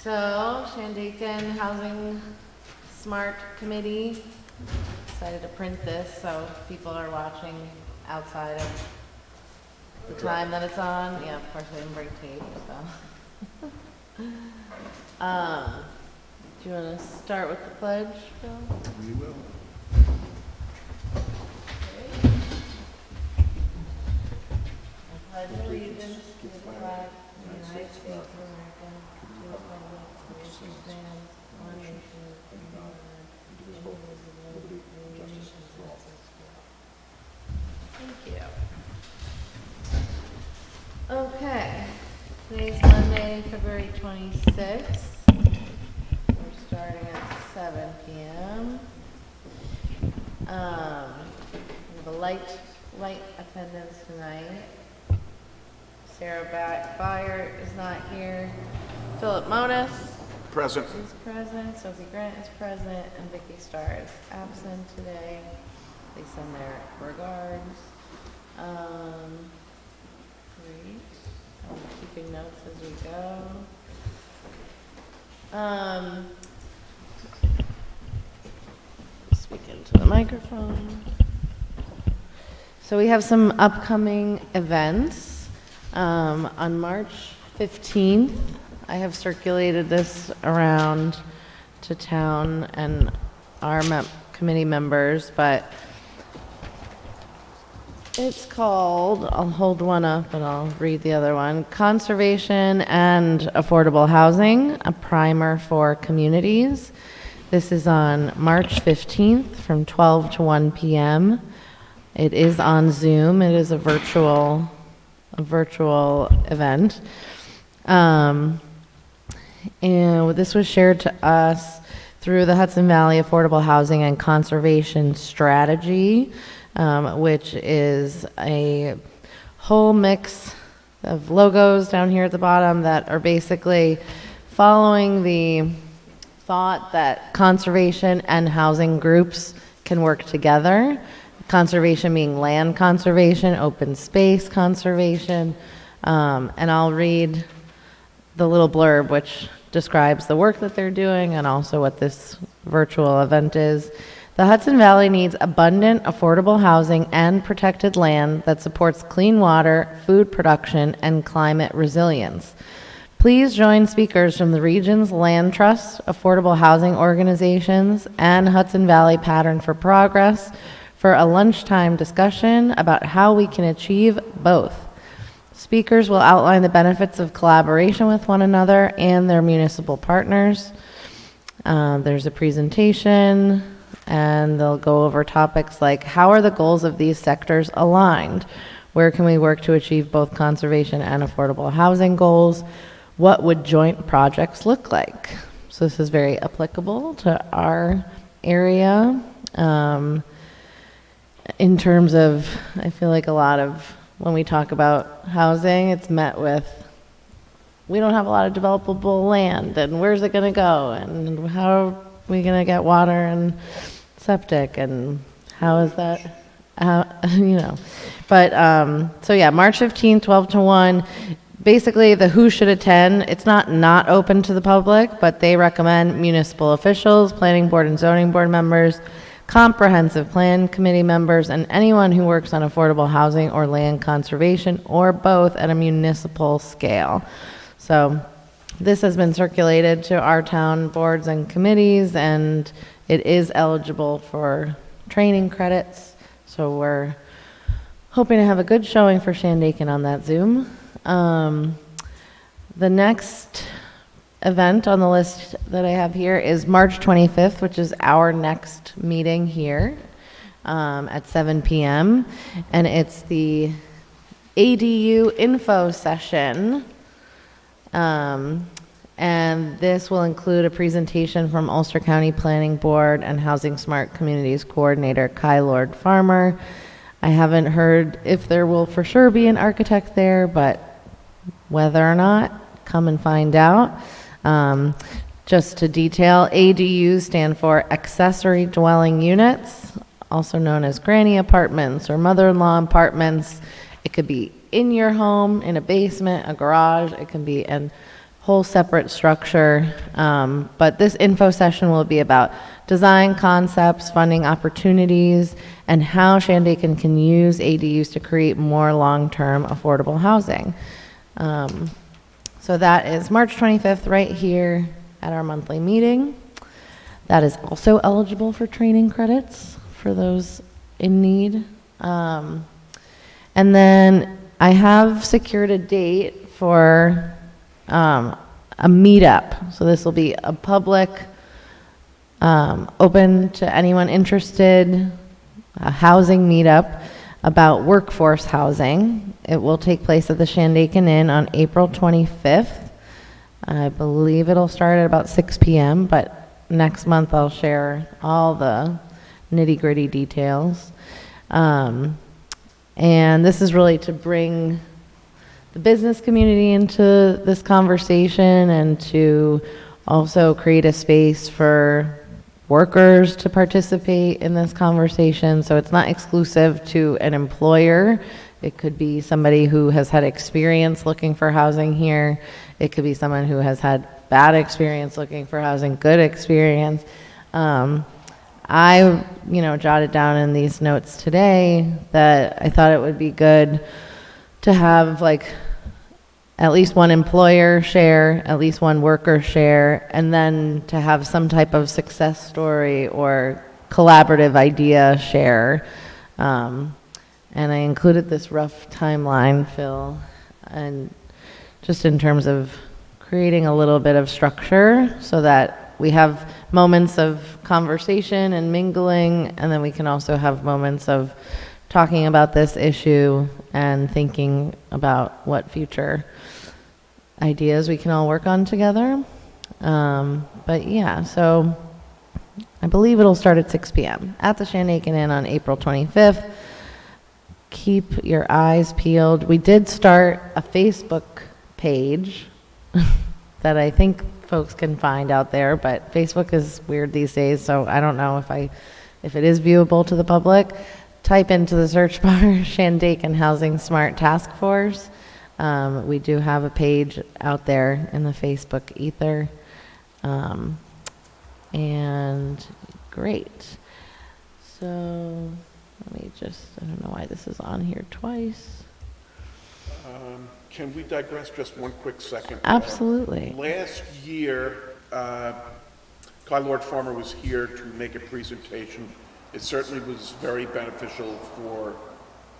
So, Shandaken Housing Smart Committee decided to print this so people are watching outside of the time that it's on. Yeah, of course I didn't bring tape, so. Do you want to start with the pledge, Bill? We will. I pledge allegiance to the flag of the United States of America, to the republic for which it stands, one nation, under God, indivisible, with liberty and justice for all. Thank you. Okay, today's Monday, February 26th. We're starting at 7 p.m. We have a light attendance tonight. Sarah Byer is not here. Philip Modis Present. is present. Sophie Grant is present. And Vicky Starr is absent today. They send their regards. Great. I'm keeping notes as we go. Speak into the microphone. So we have some upcoming events. On March 15th, I have circulated this around to town and our committee members, but it's called, I'll hold one up and I'll read the other one, Conservation and Affordable Housing, a primer for communities. This is on March 15th from 12 to 1 p.m. It is on Zoom. It is a virtual event. And this was shared to us through the Hudson Valley Affordable Housing and Conservation Strategy, which is a whole mix of logos down here at the bottom that are basically following the thought that conservation and housing groups can work together. Conservation being land conservation, open space conservation, and I'll read the little blurb which describes the work that they're doing and also what this virtual event is. The Hudson Valley needs abundant, affordable housing and protected land that supports clean water, food production, and climate resilience. Please join speakers from the region's land trust, affordable housing organizations, and Hudson Valley Pattern for Progress for a lunchtime discussion about how we can achieve both. Speakers will outline the benefits of collaboration with one another and their municipal partners. There's a presentation, and they'll go over topics like, how are the goals of these sectors aligned? Where can we work to achieve both conservation and affordable housing goals? What would joint projects look like? So this is very applicable to our area. In terms of, I feel like a lot of, when we talk about housing, it's met with, we don't have a lot of developable land, and where's it going to go, and how are we going to get water and septic, and how is that, But, so yeah, March 15th, 12 to 1, basically the who should attend. It's not open to the public, but they recommend municipal officials, planning board and zoning board members, comprehensive plan committee members, and anyone who works on affordable housing or land conservation or both at a municipal scale. So this has been circulated to our town boards and committees, and it is eligible for training credits. So we're hoping to have a good showing for Shandaken on that Zoom. The next event on the list that I have here is March 25th, which is our next meeting here at 7 p.m. And it's the ADU info session. And this will include a presentation from Ulster County Planning Board and Housing Smart Communities Coordinator Kai Lord Farmer. I haven't heard if there will for sure be an architect there, but whether or not, come and find out. Just to detail, ADUs stand for accessory dwelling units, also known as granny apartments or mother-in-law apartments. It could be in your home, in a basement, a garage. It can be an whole separate structure, but this info session will be about design concepts, funding opportunities, and how Shandaken can use ADUs to create more long-term affordable housing. So that is March 25th right here at our monthly meeting. That is also eligible for training credits for those in need. And then I have secured a date for a meetup. So this will be a public, open to anyone interested, a housing meetup about workforce housing. It will take place at the Shandaken Inn on April 25th. I believe it'll start at about 6 p.m., but next month I'll share all the nitty-gritty details. And this is really to bring the business community into this conversation and to also create a space for workers to participate in this conversation. So it's not exclusive to an employer. It could be somebody who has had experience looking for housing here. It could be someone who has had bad experience looking for housing, good experience. I, jotted down in these notes today that I thought it would be good to have at least one employer share, at least one worker share, and then to have some type of success story or collaborative idea share. And I included this rough timeline, Phil, and just in terms of creating a little bit of structure so that we have moments of conversation and mingling, and then we can also have moments of talking about this issue and thinking about what future ideas we can all work on together. But yeah, so I believe it'll start at 6 p.m. at the Shandaken Inn on April 25th. Keep your eyes peeled. We did start a Facebook page that I think folks can find out there, but Facebook is weird these days, so I don't know if it is viewable to the public. Type into the search bar Shandaken Housing Smart Task Force. We do have a page out there in the Facebook ether. And great. So let me I don't know why this is on here twice. Can we digress just one quick second? Absolutely. Last year, Guy Lord Farmer was here to make a presentation. It certainly was very beneficial for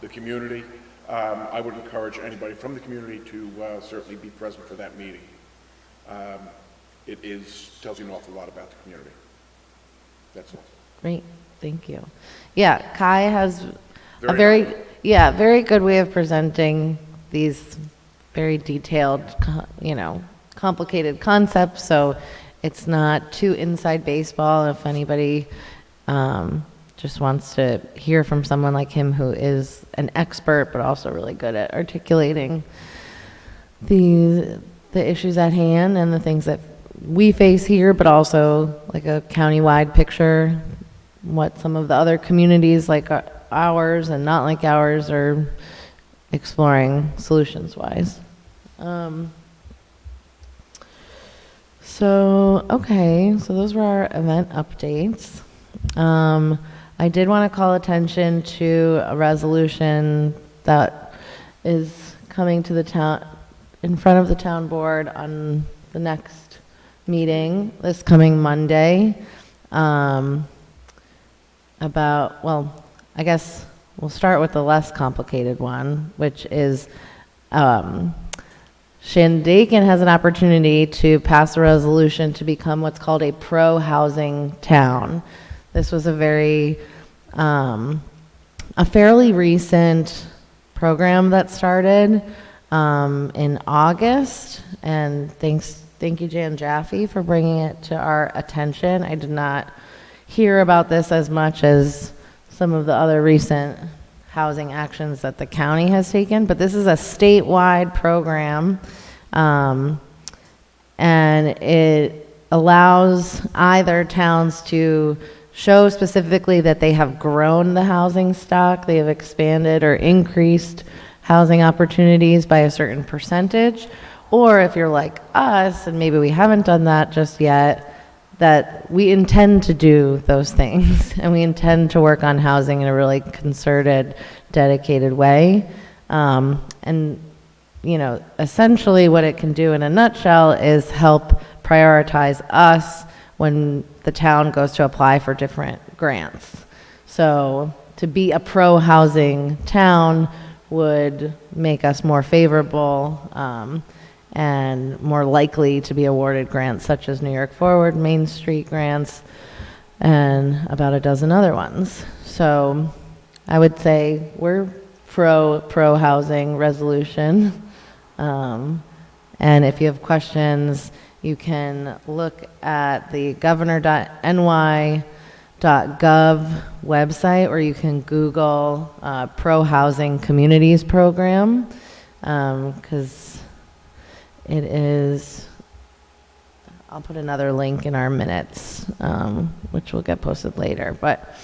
the community. I would encourage anybody from the community to certainly be present for that meeting. It tells you an awful lot about the community. That's all. Great, thank you. Yeah, Kai has Very very good way of presenting these very detailed, complicated concepts. So it's not too inside baseball. If anybody just wants to hear from someone like him who is an expert, but also really good at articulating the issues at hand and the things that we face here, but also like a county-wide picture, what some of the other communities like ours and not like ours are exploring solutions-wise. So those were our event updates. I did want to call attention to a resolution that is coming to the town, in front of the town board on the next meeting, this coming Monday, I guess we'll start with the less complicated one, which is Shandaken has an opportunity to pass a resolution to become what's called a pro-housing town. This was a fairly recent program that started in August, and thank you, Jan Jaffe, for bringing it to our attention. I did not hear about this as much as some of the other recent housing actions that the county has taken, but this is a statewide program, and it allows either towns to show specifically that they have grown the housing stock, they have expanded or increased housing opportunities by a certain percentage, Or if you're like us, and maybe we haven't done that just yet, that we intend to do those things and we intend to work on housing in a really concerted, dedicated way. And, you know, essentially what it can do in a nutshell is help prioritize us when the town goes to apply for different grants. So to be a pro-housing town would make us more favorable and more likely to be awarded grants such as New York Forward, Main Street grants, and about a dozen other ones. So I would say we're pro-housing resolution. And if you have questions, you can look at the governor.ny.gov website, or you can Google pro-housing communities program, because it is, I'll put another link in our minutes, which will get posted later. But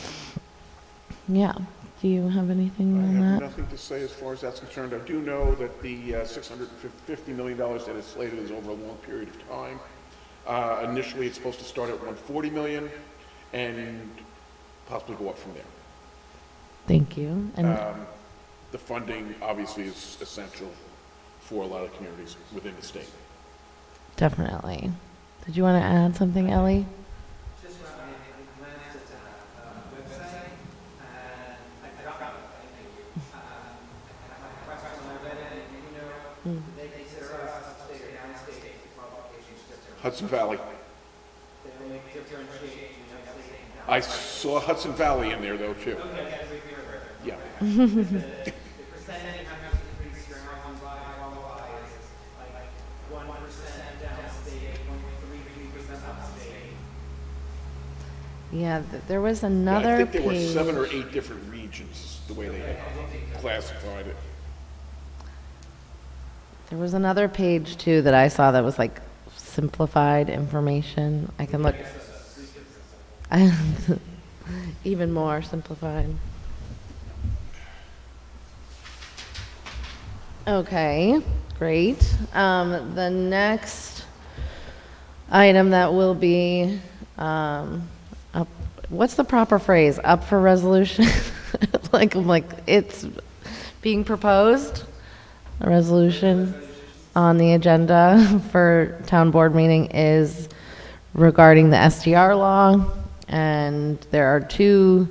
yeah, do you have anything I on have that? nothing to say as far as that's concerned. I do know that the $650 million that is slated is over a long period of time. Initially, it's supposed to start at $140 million and possibly go up from there. Thank you. And The funding obviously is essential for a lot of communities within the state. definitely. Did you want to add something, Ellie? Just when I glanced at the website, and I forgot about it, thank you. And my question when I read it, you know, do they consider us upstate or downstate qualifications different? Hudson Valley. They only differentiate between upstate and downstate. I saw Hudson Valley in there though too. Okay, that's way clearer. Yeah. The percentage you have to increase your housing by qualify is like 1% downstate, 0.33% upstate. Yeah, there was I another think there were page. 7 or 8 different regions, the way they had classified it. There was another page too that I saw that was like simplified information. I can look. Even more simplified. Okay, great. The next item that will be up, what's the proper phrase? Up for resolution? I'm like, it's being proposed, a resolution on the agenda for town board meeting is regarding the SDR law, and there are 2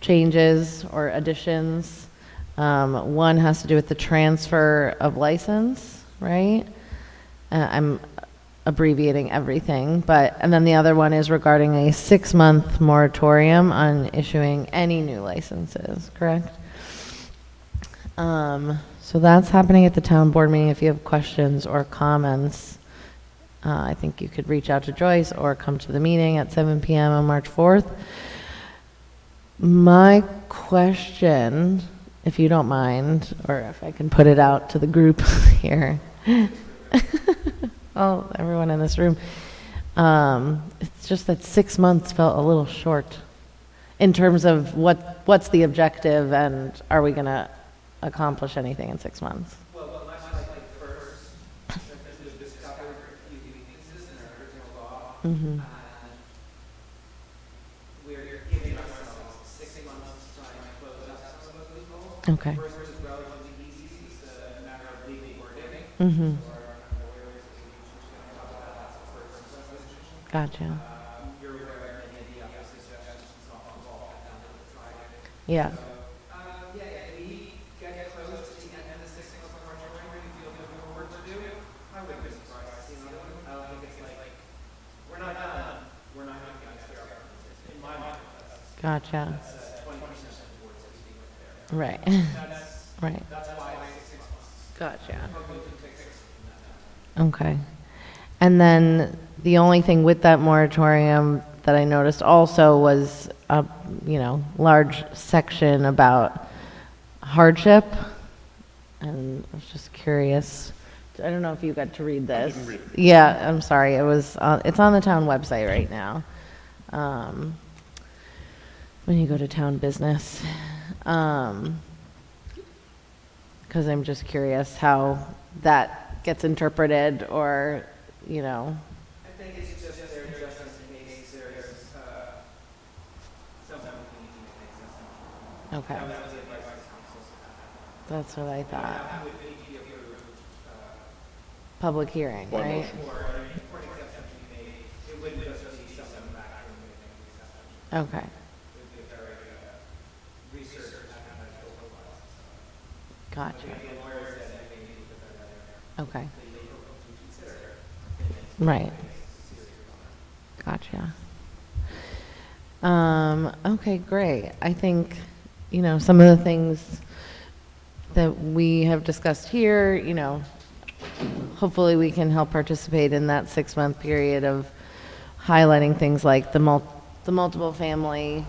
changes or additions. One has to do with the transfer of license, right? I'm abbreviating everything, and then the other one is regarding a 6-month moratorium on issuing any new licenses, correct? So that's happening at the town board meeting. If you have questions or comments, I think you could reach out to Joyce or come to the meeting at 7 p.m. on March 4th. My question, if you don't mind, or if I can put it out to the group here. Oh, everyone in this room. It's just that 6 months felt a little short in terms of what's the objective, and are we going to accomplish anything in 6 months? Well, much like the first, there's discovered a few weaknesses in our original law. And we're giving ourselves 6 months to try and close up some of those loopholes. Okay. First is relatively easy, it's a matter of legal wording. Mm-hmm. So our lawyers is going to talk about that first resolution. Gotcha. You're aware of any of the other suggestions, it's not involved, and then we'll try it. Yeah. Yeah, we get close to the end of the 6 month moratorium, we feel there's more work to do. I wouldn't be surprised to see another one. I don't think it's like, we're not done, we're not going to get there. In my mind, Gotcha. that's 20% towards it being there. Right. Right. That's why it's 6 months. Gotcha. Hopefully we can fix it in that time. Okay. And then the only thing with that moratorium that I noticed also was a, large section about hardship. And I was just curious. I don't know if you got to read this. didn't read it. Yeah, I'm sorry. It's on the town website right now. When you go to town business. Because I'm just curious how that gets interpreted or, you know, I think it's just there just in case there's someone who needs to make things. okay. That was the advice of council. That's what I thought. That would need to be approved, Public hearing, One right? motion. for an exception to be made. It wouldn't just be someone back and making the exception. Okay, It would be a very research and analytical process. gotcha. The lawyers said they may need to put that in there. Okay, They propose to consider it. right. Gotcha. Okay, great. I think, you know, some of the things that we have discussed here, you know, hopefully we can help participate in that 6-month period of highlighting things like the multiple family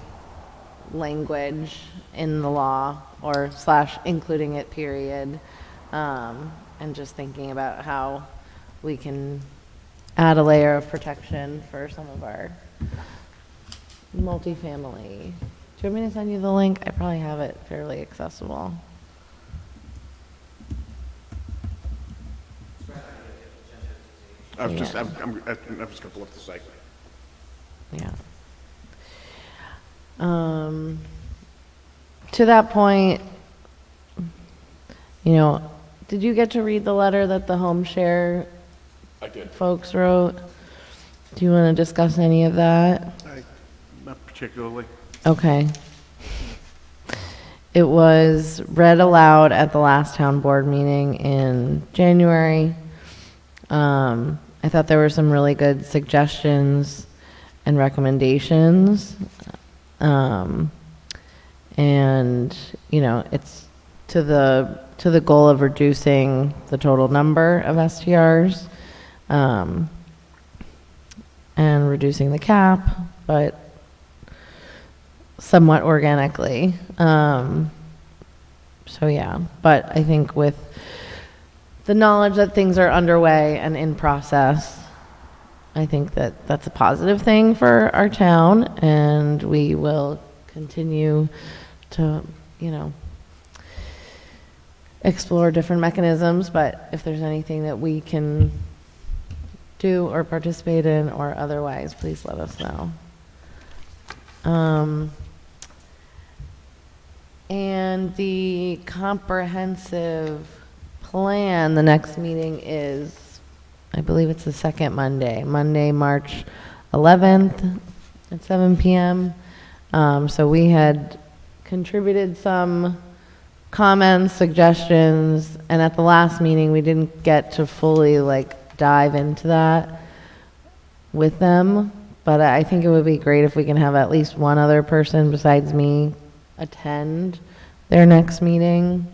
language in the law or / including it, period. And just thinking about how we can add a layer of protection for some of our multifamily. Do you want me to send you the link? I probably have it fairly accessible. I was just, Yeah. I'm just gonna pull up the site. Yeah. To that point, you know, did you get to read the letter that the home share I did. folks wrote? Do you want to discuss any of that? Not particularly. Okay. It was read aloud at the last town board meeting in January. I thought there were some really good suggestions and recommendations. And, you know, it's to the goal of reducing the total number of STRs, and reducing the cap, but somewhat organically. So yeah, but I think with the knowledge that things are underway and in process, I think that that's a positive thing for our town, and we will continue to, you know, explore different mechanisms, but if there's anything that we can do or participate in or otherwise, please let us know. And the comprehensive plan, the next meeting is, I believe it's the second Monday, March 11th at 7 p.m. So we had contributed some comments, suggestions, and at the last meeting, we didn't get to fully like dive into that with them. But I think it would be great if we can have at least one other person besides me attend their next meeting,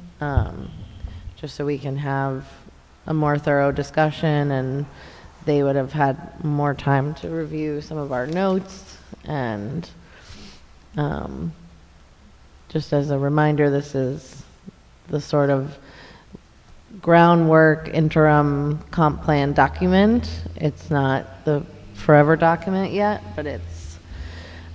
just so we can have a more thorough discussion and they would have had more time to review some of our notes. And just as a reminder, this is the sort of groundwork interim comp plan document. It's not the forever document yet, but it's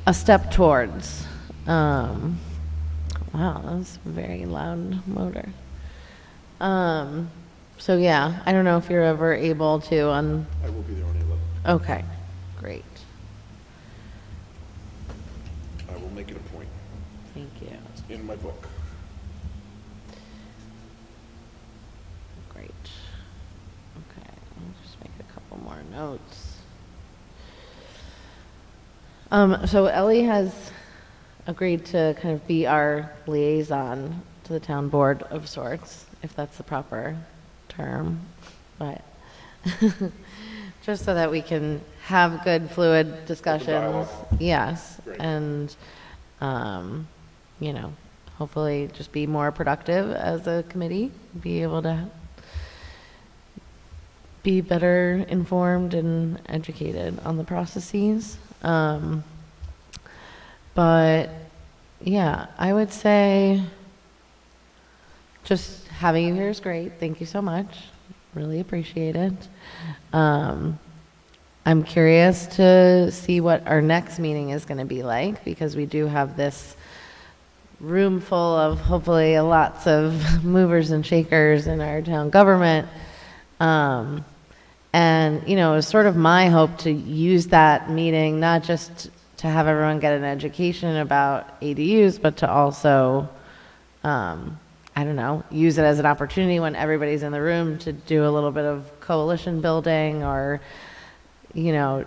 a step towards. Wow, that's a very loud motor. So yeah, I don't know if you're ever able to I will be there on the 11th. okay, great. I will make it a point. Thank you. It's in my book. Great. Okay, I'll just make a couple more notes. So Ellie has agreed to kind of be our liaison to the town board of sorts, if that's the proper term, but just so that we can have good fluid discussions. dialogue. Yes, Great. and, you know, hopefully just be more productive as a committee, be able to be better informed and educated on the processes. But yeah, I would say just having you here is great. Thank you so much. Really appreciate it. I'm curious to see what our next meeting is going to be like, because we do have this room full of hopefully lots of movers and shakers in our town government. And, you know, it was sort of my hope to use that meeting, not just to have everyone get an education about ADUs, but to also, I don't know, use it as an opportunity when everybody's in the room to do a little bit of coalition building, or, you know,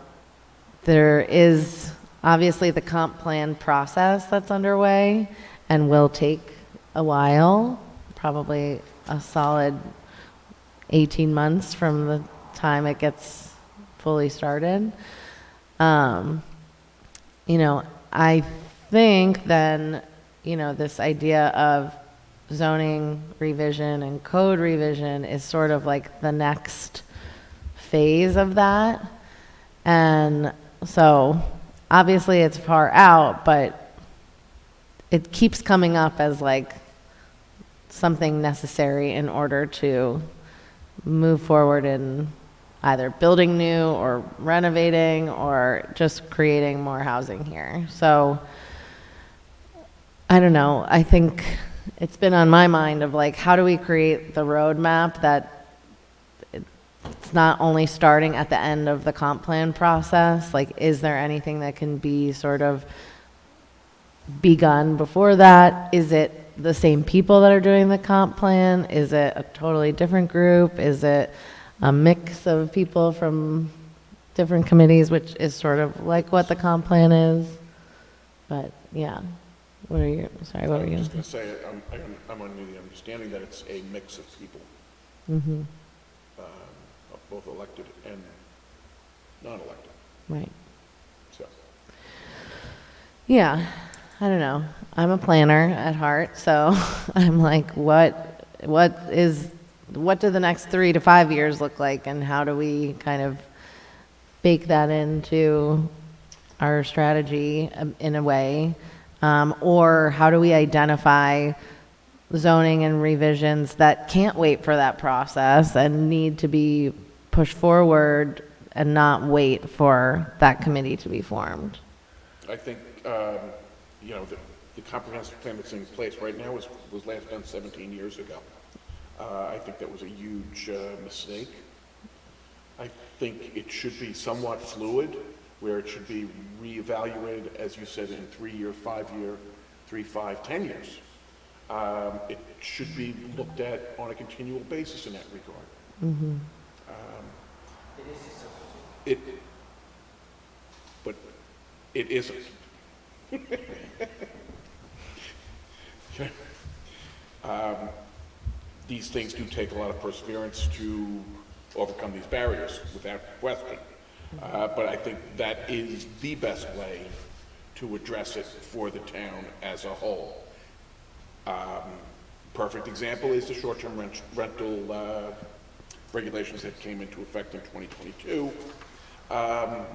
there is obviously the comp plan process that's underway and will take a while, probably a solid 18 months from the time it gets fully started. You know, I think then, you know, this idea of zoning revision and code revision is sort of like the next phase of that. And so obviously it's far out, but it keeps coming up as like something necessary in order to move forward in either building new or renovating or just creating more housing here. So I don't know. I think it's been on my mind of like, how do we create the roadmap that it's not only starting at the end of the comp plan process? Like, is there anything that can be sort of begun before that? Is it the same people that are doing the comp plan? Is it a totally different group? Is it a mix of people from different committees, which is sort of like what the comp plan is? But yeah, what are you, sorry, what were I you was gonna just going to say, I'm under the understanding that it's a mix of people, Mm-hmm, of both elected and non-elected. right. So, Yeah, I don't know. I'm a planner at heart, so I'm like, what do the next 3 to 5 years look like, and how do we kind of bake that into our strategy in a way? Or how do we identify zoning and revisions that can't wait for that process and need to be pushed forward and not wait for that committee to be formed? I think, you know, the comprehensive plan that's in place right now was last done 17 years ago. I think that was a huge mistake. I think it should be somewhat fluid, where it should be reevaluated, as you said, in 3-year, 5-year, 3, 5, 10 years. It should be looked at on a continual basis in that regard. It, but it isn't. Okay. These things do take a lot of perseverance to overcome these barriers, without question. But I think that is the best way to address it for the town as a whole. Perfect example is the short-term rental regulations that came into effect in 2022.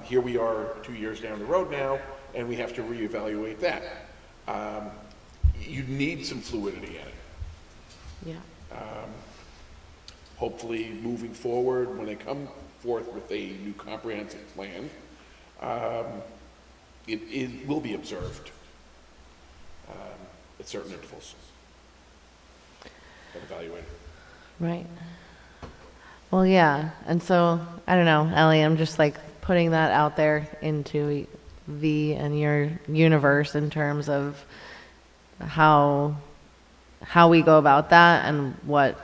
Here we are 2 years down the road now, and we have to reevaluate that. You need some fluidity in it. Yeah. Hopefully, moving forward, when they come forth with a new comprehensive plan, it will be observed at certain intervals and evaluated. Right. Well, yeah. And so, I don't know, Ellie, I'm just like putting that out there into the and your universe in terms of how we go about that, and what,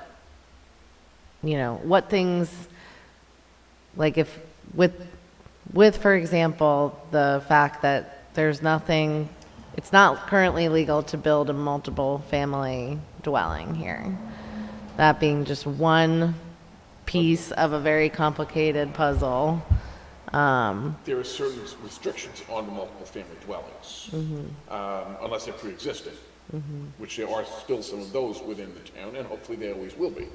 you know, what things, like if with, for example, the fact that there's nothing, it's not currently legal to build a multiple family dwelling here. That being just one piece of a very complicated puzzle. There are certain restrictions on the multiple family dwellings, unless they're pre-existing, which there are still some of those within the town, and hopefully there always will be.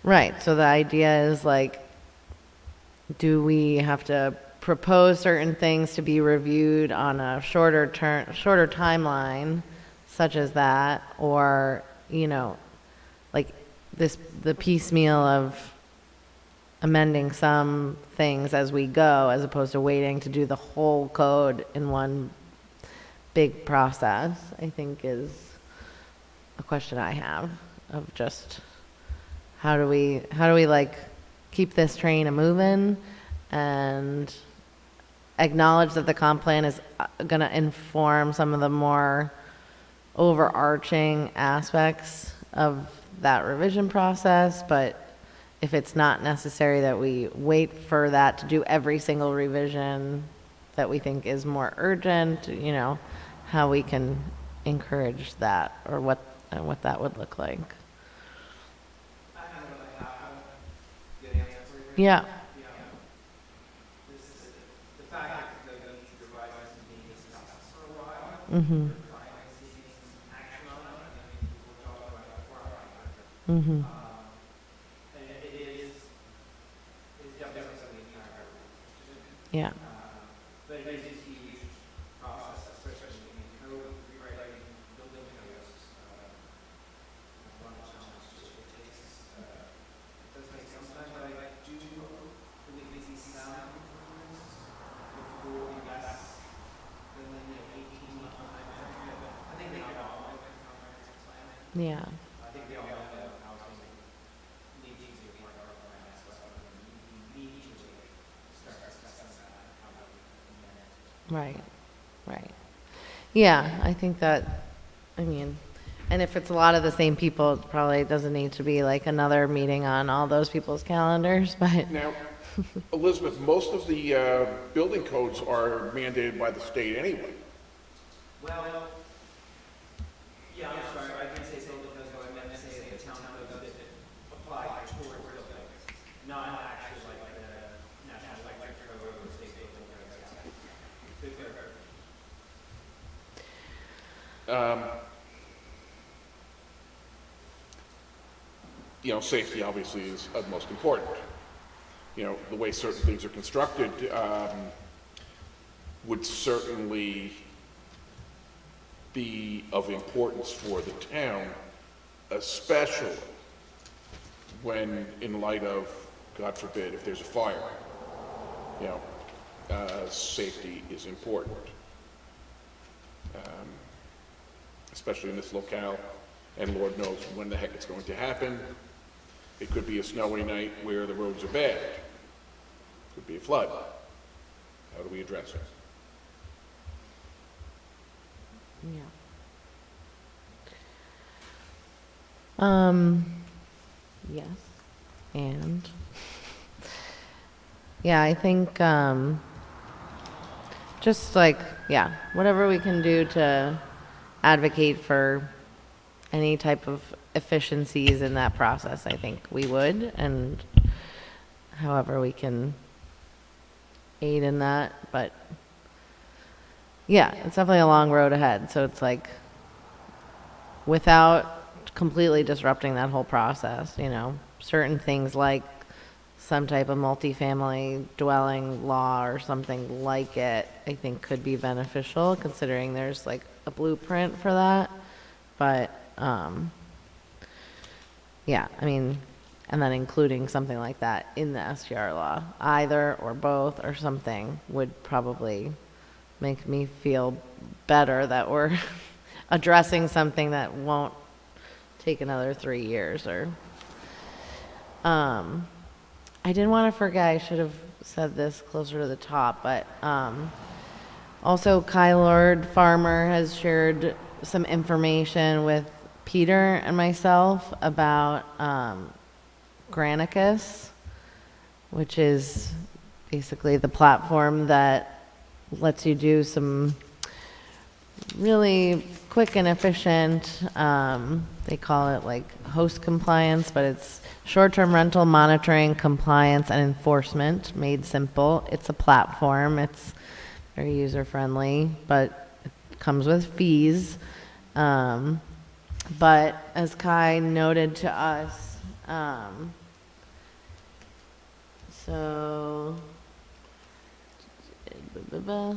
Right. So the idea is like, do we have to propose certain things to be reviewed on a shorter timeline, such as that, or, you know, like the piecemeal of amending some things as we go, as opposed to waiting to do the whole code in one big process, I think is a question I have, of just how do we like keep this train a moving and acknowledge that the comp plan is going to inform some of the more overarching aspects of that revision process, but if it's not necessary that we wait for that to do every single revision that we think is more urgent, you know, how we can encourage that, or what that would look like. I don't really have a good answer for you. Yeah. You know, this is the fact that the need to revise this is being discussed for a while. Mm-hmm. We're trying to see some action on it. I mean, we'll talk about it before I got here. Mm-hmm. And it is definitely something we try to Yeah. but it is a huge process, especially in code rewriting, building codes. That's one of the challenges. It does take some time, but I do believe we see some improvements before we guess than the 18-month time. I think they all know the comprehensive plan. Yeah. I think they all know that housing needs to be part of our plan as well. We need to start discussing that and how we implement it. Right. Right. Yeah, I think that, I mean, and if it's a lot of the same people, it probably doesn't need to be like another meeting on all those people's calendars, but Now, Elizabeth, most of the building codes are mandated by the state anyway. Well, yeah, I'm sorry, I didn't say building codes, but I meant to say the town codes that apply towards buildings, not actually like the National Electric Code or the state building codes. Good, good. You know, safety obviously is of most important. You know, the way certain things are constructed would certainly be of importance for the town, especially when in light of, God forbid, if there's a fire. You know, safety is important. Especially in this locale, and Lord knows when the heck it's going to happen. It could be a snowy night where the roads are bad. It could be a flood. How do we address it? yeah. Yes. And yeah, I think just like, yeah, whatever we can do to advocate for any type of efficiencies in that process, I think we would, and however we can aid in that. But yeah, it's definitely a long road ahead. So it's like, without completely disrupting that whole process, you know, certain things like some type of multifamily dwelling law or something like it, I think could be beneficial, considering there's like a blueprint for that. But yeah, I mean, and then including something like that in the STR law, either or both or something, would probably make me feel better that we're addressing something that won't take another 3 years. Or I didn't want to forget, I should have said this closer to the top, but also Kai Lord Farmer has shared some information with Peter and myself about Granicus, which is basically the platform that lets you do some really quick and efficient, they call it like host compliance, but it's short-term rental monitoring, compliance, and enforcement made simple. It's a platform. It's very user-friendly, but it comes with fees. But as Kai noted to us,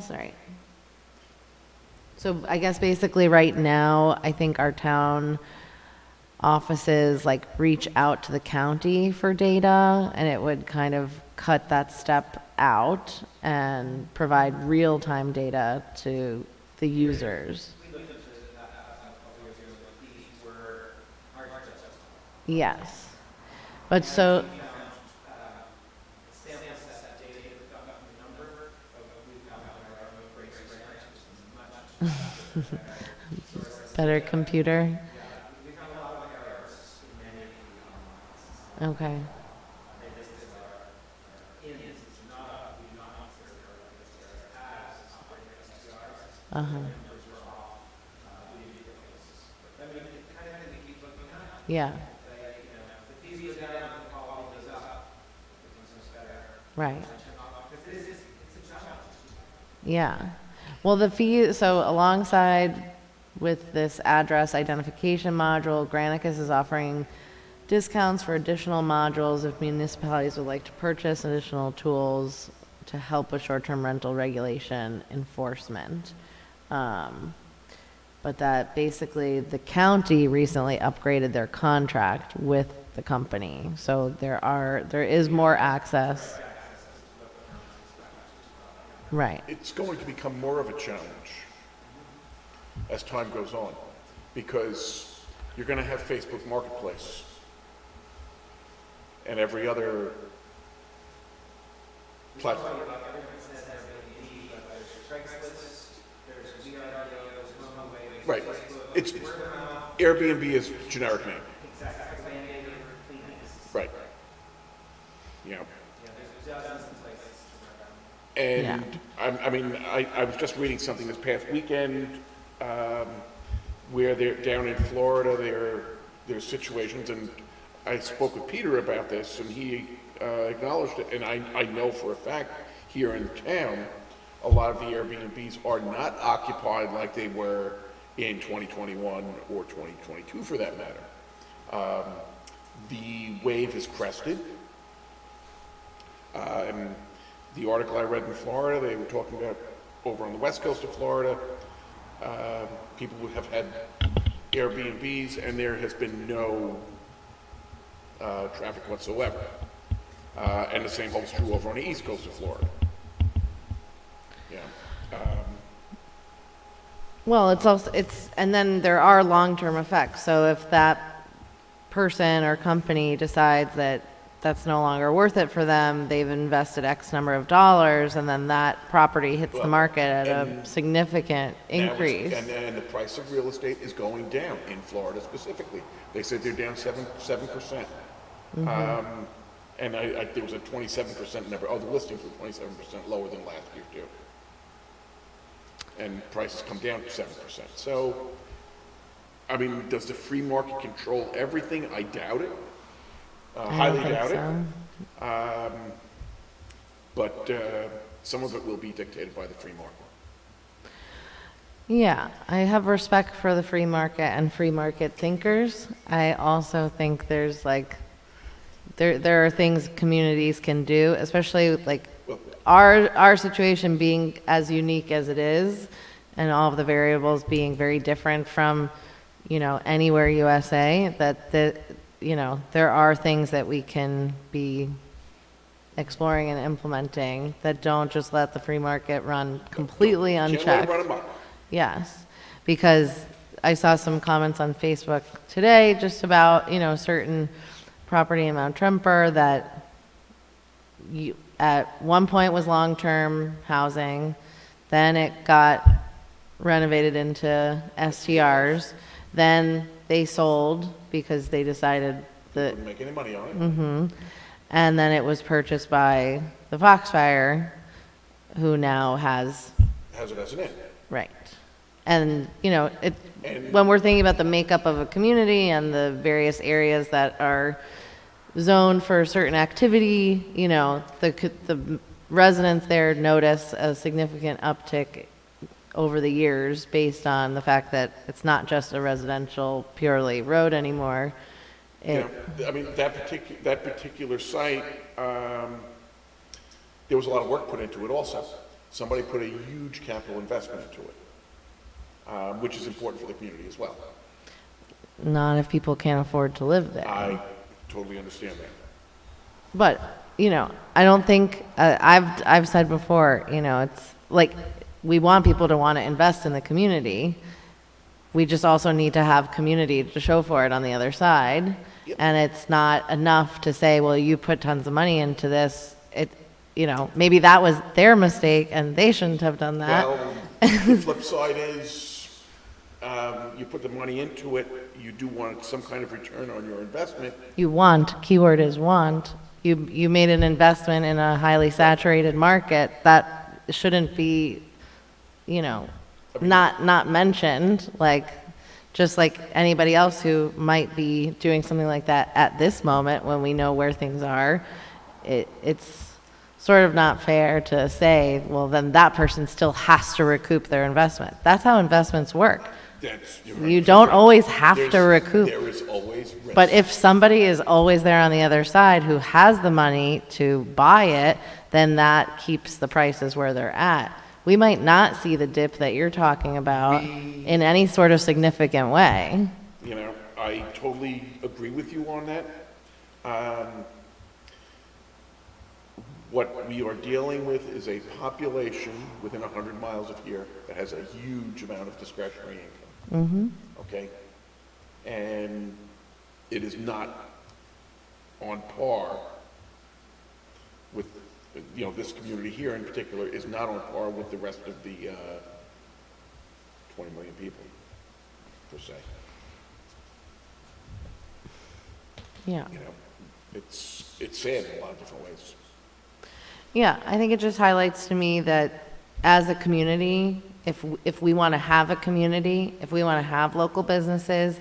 sorry. So I guess basically right now, I think our town offices like reach out to the county for data, and it would kind of cut that step out and provide real-time data to the users. We looked into that a couple years ago, but these were hard to justify. Yes. But so, Sample set data that we got from the number, but we've got our own race grant, which is much better computer? we found a lot of errors in many of the Okay, they listed our ins, not, we do not consider our listed as operating STRs. uh-huh, Numbers were off, we didn't get those. But I mean, it's the kind of thing we keep looking at. yeah, Like, you know, the fees go down, the quality goes up, it becomes better. right. Because it's a challenge. Yeah. Well, the fee, so alongside with this address identification module, Granicus is offering discounts for additional modules if municipalities would like to purchase additional tools to help with short-term rental regulation enforcement. But that basically the county recently upgraded their contract with the company. So there is more access. Right. It's going to become more of a challenge as time goes on, because you're going to have Facebook Marketplace and every other platform. Right. It's Airbnb is generic name. Right. Yeah. And I was just reading something this past weekend where they're down in Florida. There's situations, and I spoke with Peter about this, and he acknowledged it. And I know for a fact here in town, a lot of the Airbnbs are not occupied like they were in 2021 or 2022, for that matter. The wave has crested. The article I read in Florida, they were talking about over on the west coast of Florida, people would have had Airbnbs and there has been no traffic whatsoever. And the same holds true over on the east coast of Florida. Yeah. Well, and then there are long-term effects. So if that person or company decides that that's no longer worth it for them, they've invested X number of dollars, and then that property hits the market at a significant increase. And the price of real estate is going down in Florida specifically. They said they're down 7%. And there was a 27% number. Oh, the listings were 27% lower than last year too. And prices come down to 7%. So, I mean, does the free market control everything? I doubt it. Highly doubt it. But some of it will be dictated by the free market. Yeah, I have respect for the free market and free market thinkers. I also think there's there are things communities can do, especially our situation being as unique as it is, and all of the variables being very different from, anywhere USA, there are things that we can be exploring and implementing that don't just let the free market run completely unchecked. Can't let it run amok. Yes, because I saw some comments on Facebook today just about, certain property in Mount Tremper that at one point was long-term housing, then it got renovated into STRs, then they sold because they decided that, Wouldn't make any money on it. and then it was purchased by the Foxfire, who now has, Has it as an inn. right. And, And- when we're thinking about the makeup of a community and the various areas that are zoned for certain activity, the residents there notice a significant uptick over the years based on the fact that it's not just a residential purely road anymore. I mean, that particular site, there was a lot of work put into it also. Somebody put a huge capital investment into it, which is important for the community as well. Not if people can't afford to live there. I totally understand that. But, I don't think, I've said before, it's like, we want people to want to invest in the community. We just also need to have community to show for it on the other side. Yep. And it's not enough to say, well, you put tons of money into this. Maybe that was their mistake and they shouldn't have done that. Well, the flip side is, you put the money into it, you do want some kind of return on your investment. Keyword is want. You made an investment in a highly saturated market that shouldn't be, not mentioned, just like anybody else who might be doing something like that at this moment when we know where things are. It's sort of not fair to say, well, then that person still has to recoup their investment. That's how investments work. You don't always have to recoup. There is always risk. But if somebody is always there on the other side who has the money to buy it, then that keeps the prices where they're at. We might not see the dip that you're talking about in any sort of significant way. I totally agree with you on that. What we are dealing with is a population within 100 miles of here that has a huge amount of discretionary income. Okay? And it is not on par with, this community here in particular is not on par with the rest of the 20 million people, per se. Yeah. It's sad in a lot of different ways. Yeah, I think it just highlights to me that as a community, if we want to have a community, if we want to have local businesses,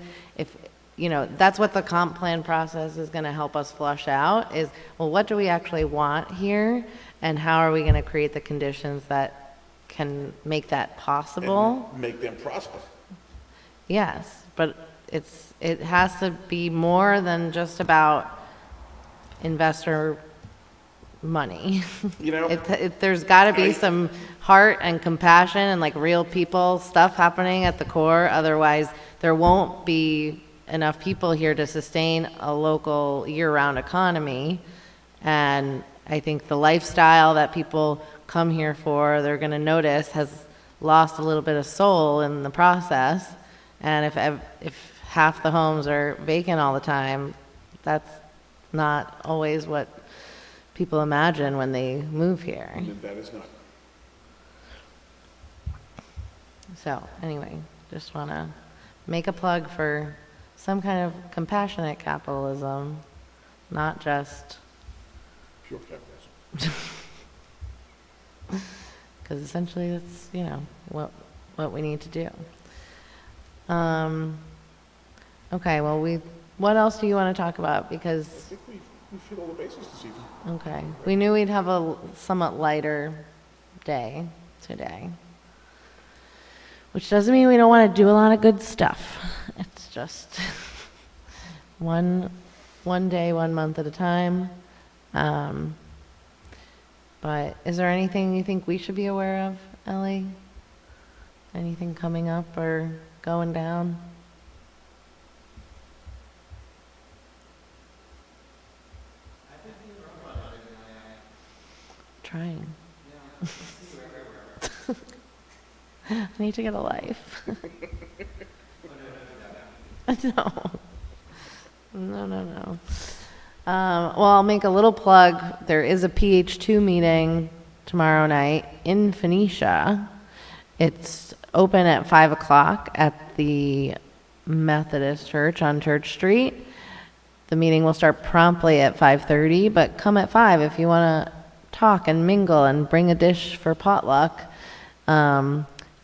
that's what the comp plan process is going to help us flush out is, well, what do we actually want here? And how are we going to create the conditions that can make that possible? And make them prosper. Yes, but it has to be more than just about investor money. There's got to be some heart and compassion and real people stuff happening at the core. Otherwise, there won't be enough people here to sustain a local year-round economy. And I think the lifestyle that people come here for, they're going to notice, has lost a little bit of soul in the process. And if half the homes are vacant all the time, that's not always what people imagine when they move here. That is not. So anyway, just want to make a plug for some kind of compassionate capitalism, not just Pure capitalism. because essentially that's what we need to do. Okay, well, what else do you want to talk about? Because I think we hit all the bases this evening. okay, we knew we'd have a somewhat lighter day today, which doesn't mean we don't want to do a lot of good stuff. It's just one day, 1 month at a time. But is there anything you think we should be aware of, Ellie? Anything coming up or going down? Trying. I need to get a life. No. Well, I'll make a little plug. There is a PH2 meeting tomorrow night in Phoenicia. It's open at 5 o'clock at the Methodist Church on Church Street. The meeting will start promptly at 5:30, but come at 5 if you want to talk and mingle and bring a dish for potluck.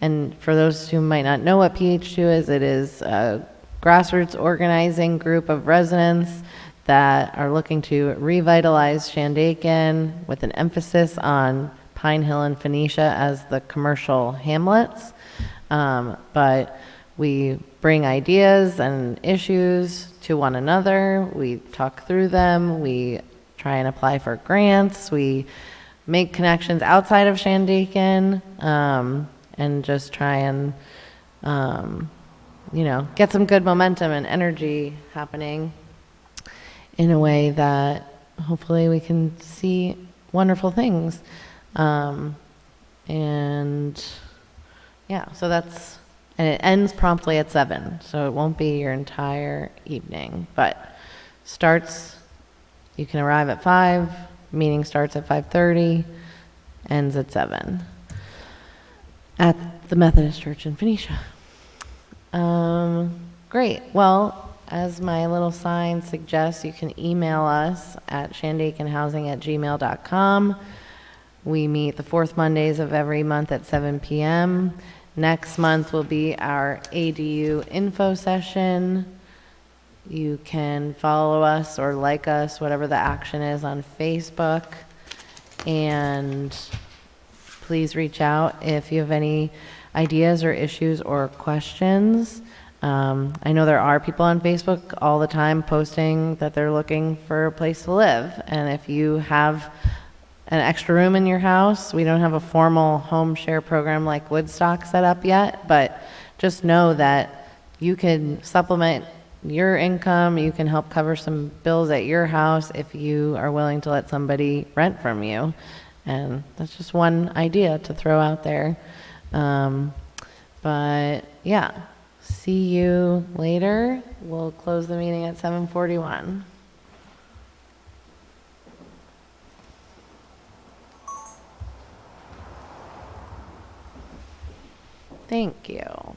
And for those who might not know what PH2 is, it is a grassroots organizing group of residents that are looking to revitalize Shandaken with an emphasis on Pine Hill and Phoenicia as the commercial hamlets. But we bring ideas and issues to one another. We talk through them. We try and apply for grants. We make connections outside of Shandaken, and just try and, get some good momentum and energy happening in a way that hopefully we can see wonderful things. And yeah, so and it ends promptly at 7, so it won't be your entire evening, but starts, you can arrive at 5, meeting starts at 5:30, ends at 7 at the Methodist Church in Phoenicia. Great. Well, as my little sign suggests, you can email us at shandakenhousing@gmail.com. We meet the fourth Mondays of every month at 7 p.m. Next month will be our ADU info session. You can follow us or like us, whatever the action is, on Facebook. And please reach out if you have any ideas or issues or questions. I know there are people on Facebook all the time posting that they're looking for a place to live. And if you have an extra room in your house, we don't have a formal home share program like Woodstock set up yet, but just know that you can supplement your income, you can help cover some bills at your house if you are willing to let somebody rent from you. And that's just one idea to throw out there. But yeah, see you later. We'll close the meeting at 7:41. Thank you.